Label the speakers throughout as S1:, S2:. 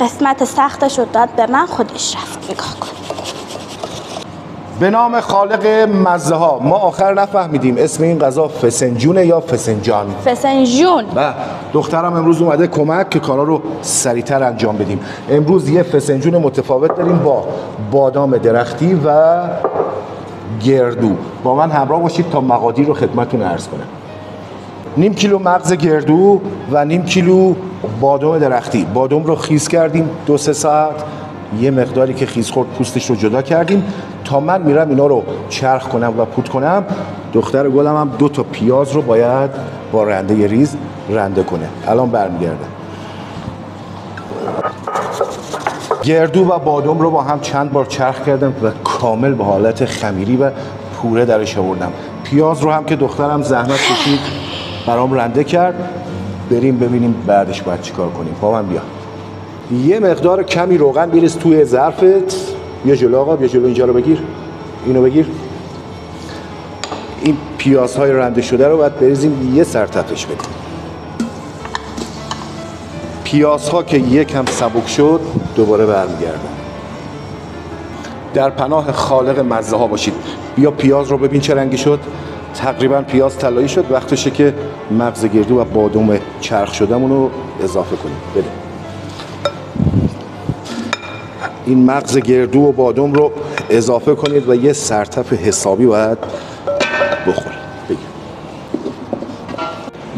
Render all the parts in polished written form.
S1: قسمت سختش رو داد به من، خودش رفت. نگاه کن.
S2: به نام خالق مزه ها. ما آخر نفهمیدیم اسم این غذا فسنجونه یا فسنجان؟
S1: فسنجون.
S2: و دخترم امروز اومده کمک که کارا رو سریعتر انجام بدیم. امروز یه فسنجون متفاوت داریم با بادام درختی و گردو. با من همراه باشید تا مقادیر رو خدمتتون عرض کنم. نیم کیلو مغز گردو و نیم کیلو بادام درختی. بادام رو خیس کردیم 2-3 ساعت. یه مقداری که خیس خورد پوستش رو جدا کردیم. تا من میرم اینا رو چرخ کنم و پود کنم، دختر گلم هم 2 تا پیاز رو باید با رنده ریز رنده کنه. الان برمیگرده. گردو و بادام رو با هم چند بار چرخ کردم و کامل به حالت خمیری و پوره درش آوردم. پیاز رو هم که دخترم زحمت کشید برام رنده کرد. بریم ببینیم بعدش باید چیکار کنیم. با من بیا. یه مقدار کمی روغن بریز توی ظرفت. بیا جلو آقا، بیا جلو، اینجا رو بگیر، اینو بگیر. این پیازهای رنده شده رو باید بریزیم، یه سر تپش بدیم. پیازها که یکم سبک شد دوباره برمیگردم. در پناه خالق مزه ها باشید. بیا پیاز رو ببین چه رنگی شد. تقریبا پیاز طلایی شد. وقتشه که مغز گردو و بادام چرخ شدهمون رو اضافه کنیم. بده. این مغز گردو و بادام رو اضافه کنید و یه سرتف حسابی باید بخوره. بگیر.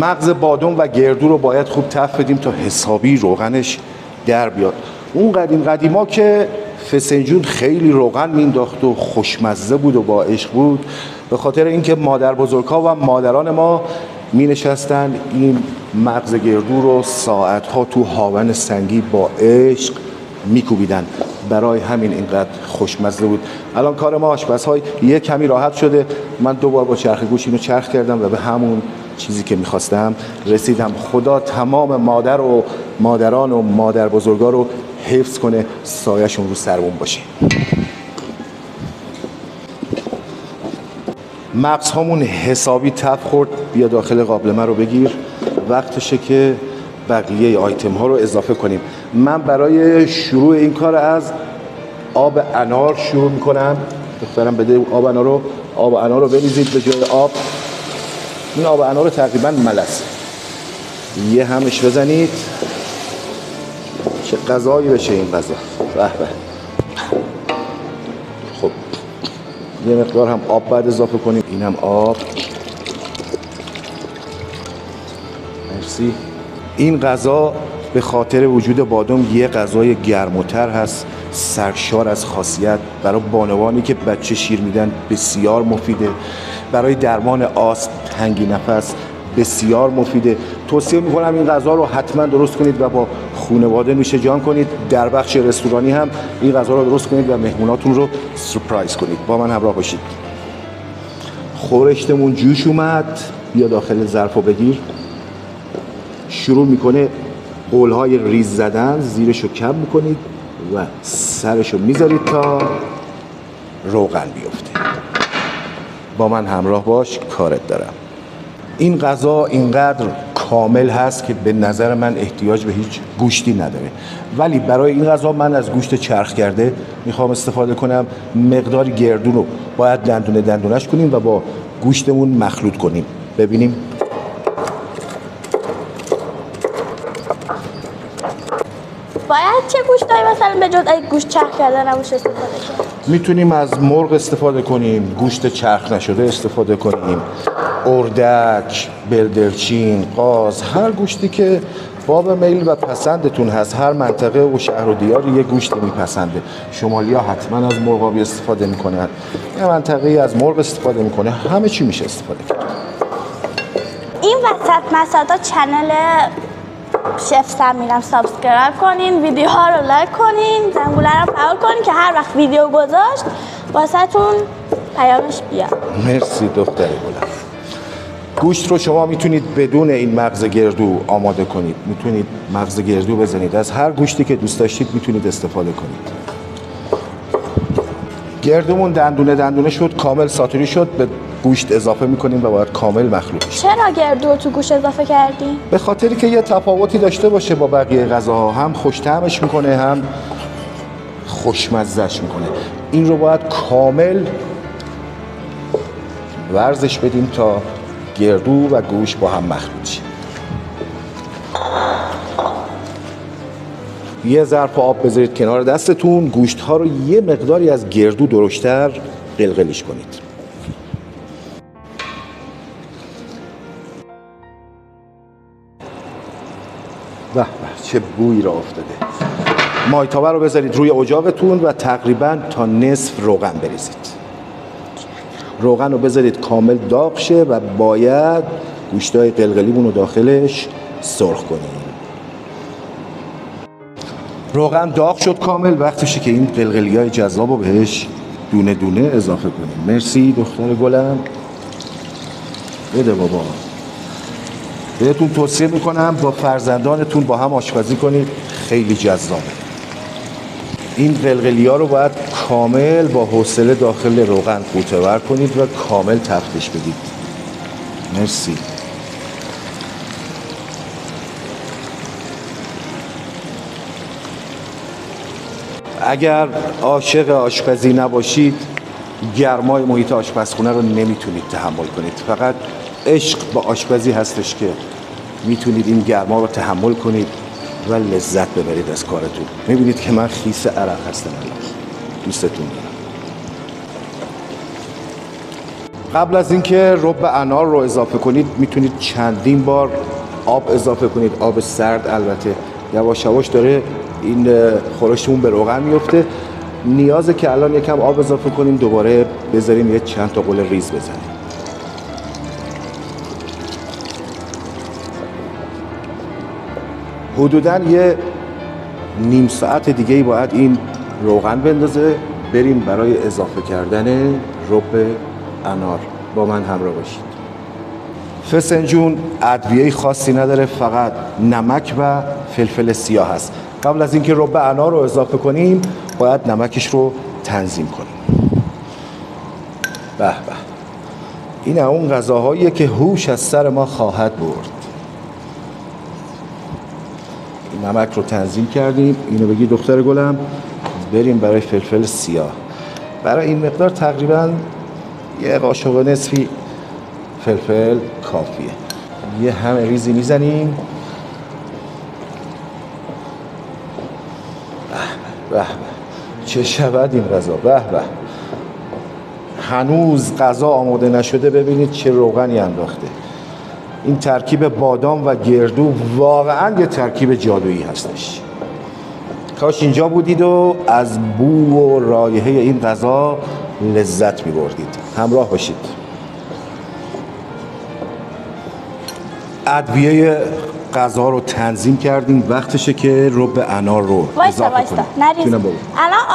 S2: مغز بادام و گردو رو باید خوب تف بدیم تا حسابی روغنش در بیاد. اون قدیما که فسنجون خیلی روغن مینداخت و خوشمزه بود و با عشق بود، به خاطر اینکه مادر بزرگ‌ها و مادران ما می نشستن این مغز گردو رو ساعت‌ها تو هاون سنگی با عشق میکوبیدن. برای همین اینقدر خوشمزه بود. الان کار ما آشپزهای یه کمی راحت شده. من 2 بار با چرخ گوش اینو چرخ کردم و به همون چیزی که میخواستم رسیدم. خدا تمام مادر و مادران و مادر بزرگا رو حفظ کنه، سایه‌شون رو سرمون باشه. مغز همون حسابی تف خورد. بیا داخل قابلمه رو بگیر. وقتشه که بقیه آیتم ها رو اضافه کنیم. من برای شروع این کار از آب انار شروع میکنم. دخترم بده آب انار رو. آب انار رو بریزید به جای آب. این آب انار رو تقریبا ملس یه همش بزنید. چه غذایی بشه این غذا. به به. خب یه مقدار هم آب بعد اضافه کنیم. این هم آب. مرسی. این غذا به خاطر وجود بادام یه غذای گرم‌وتر هست، سرشار از خاصیت. برای بانوانی که بچه شیر میدن بسیار مفیده. برای درمان آسم، تنگی نفس بسیار مفیده. توصیه میکنم این غذا رو حتما درست کنید و با خانواده نوش جان کنید. در بخش رستورانی هم این غذا رو درست کنید و مهموناتون رو سورپرایز کنید. با من همراه باشید. خورشتمون جوش اومد. بیا داخل ظرفو بگیر. شروع میکنه قولهای ریز زدن. زیرشو کم میکنید و سرشو میذارید تا روغن بیفته. با من همراه باش، کارت دارم. این غذا اینقدر کامل هست که به نظر من احتیاج به هیچ گوشتی نداره. ولی برای این غذا من از گوشت چرخ کرده میخوام استفاده کنم. مقداری گردو رو باید دندونش کنیم و با گوشتمون مخلوط کنیم. ببینیم.
S1: باید چه گوشتایی مثلا به جز اگه گوشت چرخ کرده نباشه استفاده کنیم؟
S2: میتونیم از مرغ استفاده کنیم، گوشت چرخ نشده استفاده کنیم، اردک، بلدرچین، قاز، هر گوشتی که باب میل و پسندتون هست. هر منطقه و شهر و دیاری یه گوشتی میپسنده. شمالی ها حتما از مرغابی استفاده میکنن، یه منطقه از مرغ استفاده میکنه. همه چی میشه استفاده کرد.
S1: این وسط مسادا چنل شف سمیرم سابسکرایب کنین، ویدیوها رو لایک کنین، زنگوله رو فعال کنین که هر وقت ویدیو گذاشت واسهتون پیامش بیاد.
S2: مرسی دختر گلم. گوشت رو شما میتونید بدون این مغز گردو آماده کنید. میتونید مغز گردو بزنید. از هر گوشتی که دوست داشتید میتونید استفاده کنید. گردومون دندونه دندونه شد، کامل ساتوری شد، به گوشت اضافه میکنیم و باید کامل مخلوط بشه.
S1: چرا گردو تو گوشت اضافه کردی؟
S2: به خاطری که یه تفاوتی داشته باشه با بقیه غذاها، هم خوش‌طعمش میکنه هم خوشمزهش میکنه. این رو باید کامل ورزش بدیم تا گردو و گوشت با هم مخلوط شه. یه ظرف آب بذارید کنار دستتون، گوشت ها رو یه مقداری از گردو درشتر قلقلیش کنید. به چه بویی را افتاده. مایتابه رو بذارید روی اجاقتون و تقریبا تا نصف روغن بریزید. روغن رو بذارید کامل داغ شه و باید گوشتای قلقلیمون رو داخلش سرخ کنید. روغن داغ شد کامل، وقتشه که این قلقلیای جذاب رو بهش دونه دونه اضافه کنیم. مرسی دختر گلم. بده بابا. بهتون توصیه میکنم با فرزندانتون با هم آشپزی کنید، خیلی جذابه. این قلقلی‌ها رو باید کامل با حوصله داخل روغن غوطه‌ور کنید و کامل تفتش بدید. مرسی. اگر عاشق آشپزی نباشید، گرمای محیط آشپزخونه رو نمیتونید تحمل کنید. فقط عشق با آشپزی هستش که میتونید این گرما رو تحمل کنید و لذت ببرید از کارتون. میبینید که من خیس عرق هستم. دوستتون دارم. قبل از اینکه رب انار رو اضافه کنید میتونید چندین بار آب اضافه کنید، آب سرد البته. یواش یواش داره این خورشتمون به روغن میفته. نیازه که الان یکم آب اضافه کنیم، دوباره بذاریم یه چند تا قل ریز بزنیم. حدوداً یه نیم ساعت دیگه باید این روغن بندازه. بریم برای اضافه کردن رب انار. با من همراه باشید. فسنجون ادویه خاصی نداره، فقط نمک و فلفل سیاه هست. قبل از اینکه رب انار رو اضافه کنیم باید نمکش رو تنظیم کنیم. به به، این اون غذاهاییه که هوش از سر ما خواهد برد. نمک رو تنظیم کردیم. اینو بگی دختر گلم. بریم برای فلفل سیاه. برای این مقدار تقریبا یه قاشق نصفی فلفل کافیه. یه همه ریزی میزنیم. به به، چه شود این غذا. به به، هنوز غذا آماده نشده. ببینید چه روغنی انداخته. این ترکیب بادام و گردو واقعا یه ترکیب جادویی هستش. کاش اینجا بودید و از بو و رایحه این غذا لذت می‌بردید. همراه باشید. ادویه غذا رو تنظیم کردیم. وقتشه که رب انار رو اضافه کنیم.
S1: نریز. الان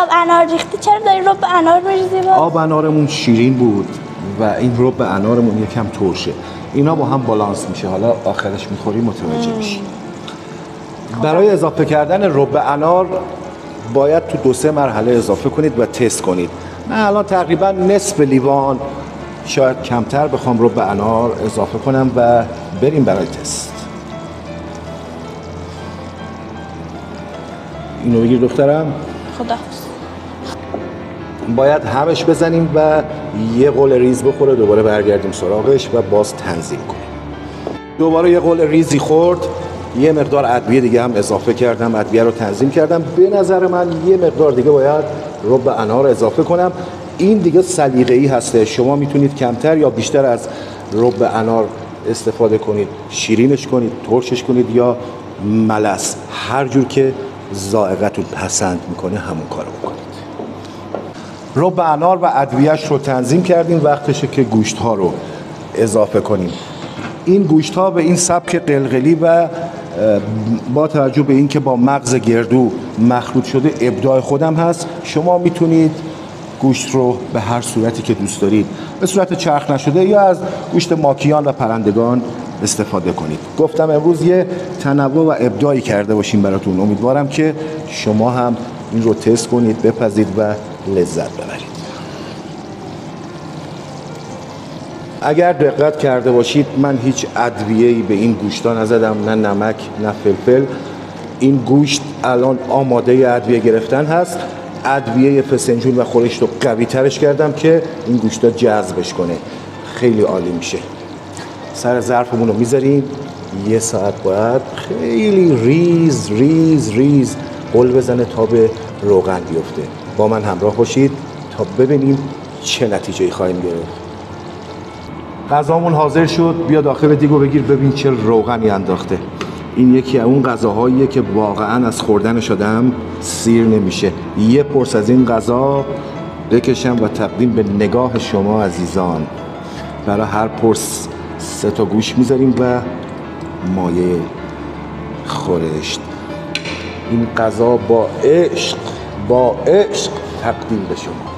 S1: آب انار ریختی، چرا داری رب انار می‌ریزی؟
S2: آب انارمون شیرین بود و این رب انارمون یکم ترشه. اینا با هم بالانس میشه. حالا آخرش میخوری متوجه میشی. برای اضافه کردن رب انار باید تو 2-3 مرحله اضافه کنید و تست کنید. من الان تقریبا نصف لیوان، شاید کمتر، بخوام رب انار اضافه کنم و بریم برای تست. اینو بگیر دخترم.
S1: خدا.
S2: باید همش بزنیم و یه قل ریز بخوره، دوباره برگردیم سراغش و باز تنظیم کنیم. دوباره یه قل ریزی خورد. یه مقدار ادویه دیگه هم اضافه کردم، ادویه رو تنظیم کردم. به نظر من یه مقدار دیگه باید رب انار اضافه کنم. این دیگه سلیقه‌ای هسته. شما میتونید کمتر یا بیشتر از رب انار استفاده کنید. شیرینش کنید، ترشش کنید یا ملس. هر جور که ذائقتون پسند میکنه همون کارو بکنید. رب انار و ادویه‌اش رو تنظیم کردیم. وقتشه که گوشت ها رو اضافه کنیم. این گوشت ها به این سبک قلقلی و با توجه به اینکه با مغز گردو مخلوط شده ابداع خودم هست. شما میتونید گوشت رو به هر صورتی که دوست دارید، به صورت چرخ نشده یا از گوشت ماکیان و پرندگان استفاده کنید. گفتم امروز یه تنوع و ابداعی کرده باشیم براتون. امیدوارم که شما هم این رو تست کنید، بپزید و لذت ببرید. اگر دقت کرده باشید من هیچ ادویه‌ای به این گوشتا نزدم، نه نمک نه فلفل. این گوشت الان آماده ادویه گرفتن هست. ادویه فسنجون و خورشت رو قوی ترش کردم که این گوشتا جذبش کنه، خیلی عالی میشه. سر ظرفمون رو میذاریم، 1 ساعت باید خیلی ریز ریز ریز قل بزنه تا به روغن بیفته. با من همراه باشید تا ببینیم چه نتیجه‌ای خواهیم گرفت. غذامون حاضر شد، بیا داخل دیگو بگیر ببین چه روغنی انداخته. این یکی از اون غذاهاییه که واقعا از خوردنش آدم سیر نمیشه. یه پرس از این غذا بکشم و تقدیم به نگاه شما عزیزان. برای هر پرس 3 تا گوش میذاریم و مایه خورشت. این غذا با عشق تقدیم به شما.